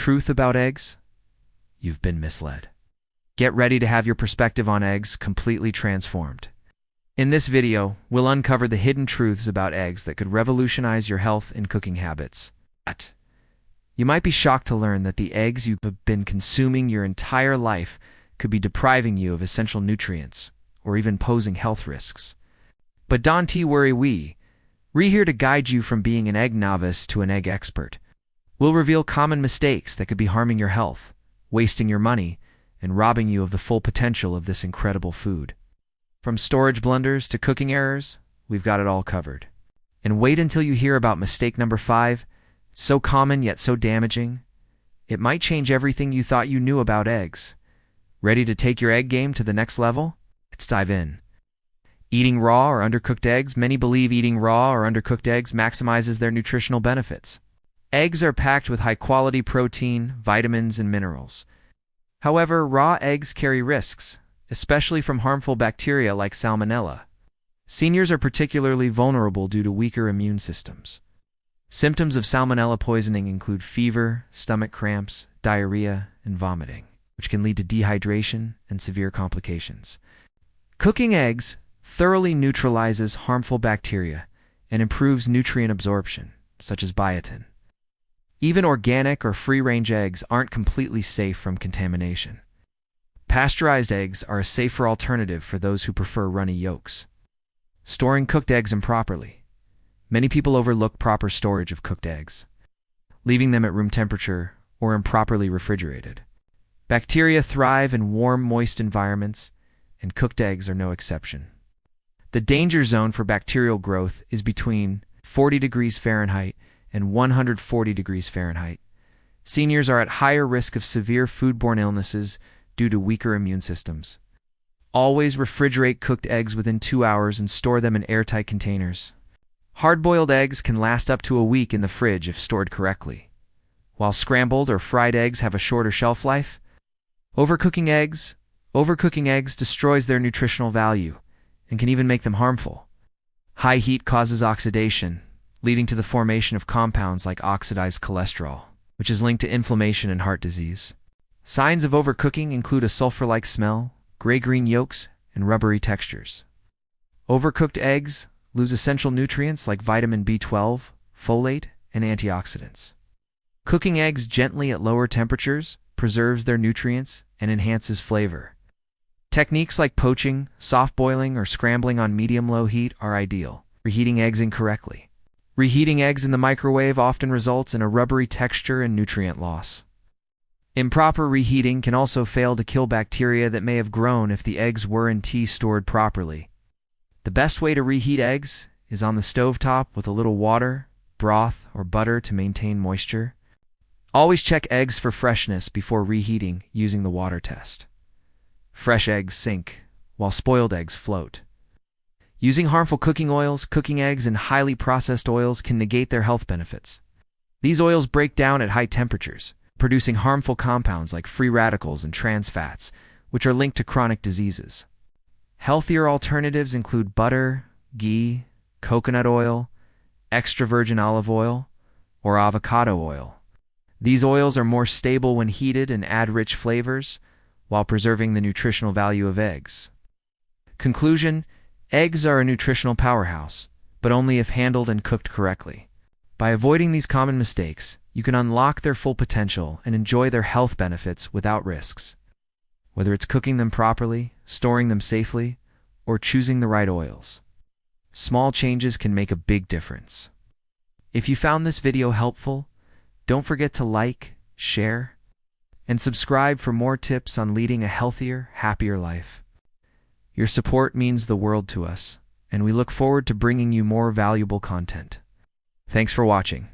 truth about eggs? You've been misled. Get ready to have your perspective on eggs completely transformed. In this video, we'll uncover the hidden truths about eggs that could revolutionize your health and cooking habits. You might be shocked to learn that the eggs you've been consuming your entire life could be depriving you of essential nutrients, or even posing health risks. But don't worry, we're here to guide you from being an egg novice to an egg expert. We'll reveal common mistakes that could be harming your health, wasting your money, and robbing you of the full potential of this incredible food. From storage blunders to cooking errors, we've got it all covered. And wait until you hear about mistake number 5, so common yet so damaging. It might change everything you thought you knew about eggs. Ready to take your egg game to the next level? Let's dive in. Eating raw or undercooked eggs. Many believe eating raw or undercooked eggs maximizes their nutritional benefits. Eggs are packed with high-quality protein, vitamins, and minerals. However, raw eggs carry risks, especially from harmful bacteria like Salmonella. Seniors are particularly vulnerable due to weaker immune systems. Symptoms of Salmonella poisoning include fever, stomach cramps, diarrhea, and vomiting, which can lead to dehydration and severe complications. Cooking eggs thoroughly neutralizes harmful bacteria and improves nutrient absorption, such as biotin. Even organic or free-range eggs aren't completely safe from contamination. Pasteurized eggs are a safer alternative for those who prefer runny yolks. Storing cooked eggs improperly. Many people overlook proper storage of cooked eggs, leaving them at room temperature or improperly refrigerated. Bacteria thrive in warm, moist environments, and cooked eggs are no exception. The danger zone for bacterial growth is between 40 degrees Fahrenheit and 140 degrees Fahrenheit. Seniors are at higher risk of severe foodborne illnesses due to weaker immune systems. Always refrigerate cooked eggs within 2 hours and store them in airtight containers. Hard-boiled eggs can last up to a week in the fridge if stored correctly, while scrambled or fried eggs have a shorter shelf life. Overcooking eggs destroys their nutritional value and can even make them harmful. High heat causes oxidation, leading to the formation of compounds like oxidized cholesterol, which is linked to inflammation and heart disease. Signs of overcooking include a sulfur-like smell, gray-green yolks, and rubbery textures. Overcooked eggs lose essential nutrients like vitamin B12, folate, and antioxidants. Cooking eggs gently at lower temperatures preserves their nutrients and enhances flavor. Techniques like poaching, soft boiling, or scrambling on medium-low heat are ideal. Reheating eggs incorrectly. Reheating eggs in the microwave often results in a rubbery texture and nutrient loss. Improper reheating can also fail to kill bacteria that may have grown if the eggs weren't stored properly. The best way to reheat eggs is on the stovetop with a little water, broth, or butter to maintain moisture. Always check eggs for freshness before reheating using the water test. Fresh eggs sink, while spoiled eggs float. Using harmful cooking oils, cooking eggs, and highly processed oils can negate their health benefits. These oils break down at high temperatures, producing harmful compounds like free radicals and trans fats, which are linked to chronic diseases. Healthier alternatives include butter, ghee, coconut oil, extra virgin olive oil, or avocado oil. These oils are more stable when heated and add rich flavors, while preserving the nutritional value of eggs. Conclusion: eggs are a nutritional powerhouse, but only if handled and cooked correctly. By avoiding these common mistakes, you can unlock their full potential and enjoy their health benefits without risks. Whether it's cooking them properly, storing them safely, or choosing the right oils, small changes can make a big difference. If you found this video helpful, don't forget to like, share, and subscribe for more tips on leading a healthier, happier life. Your support means the world to us, and we look forward to bringing you more valuable content. Thanks for watching.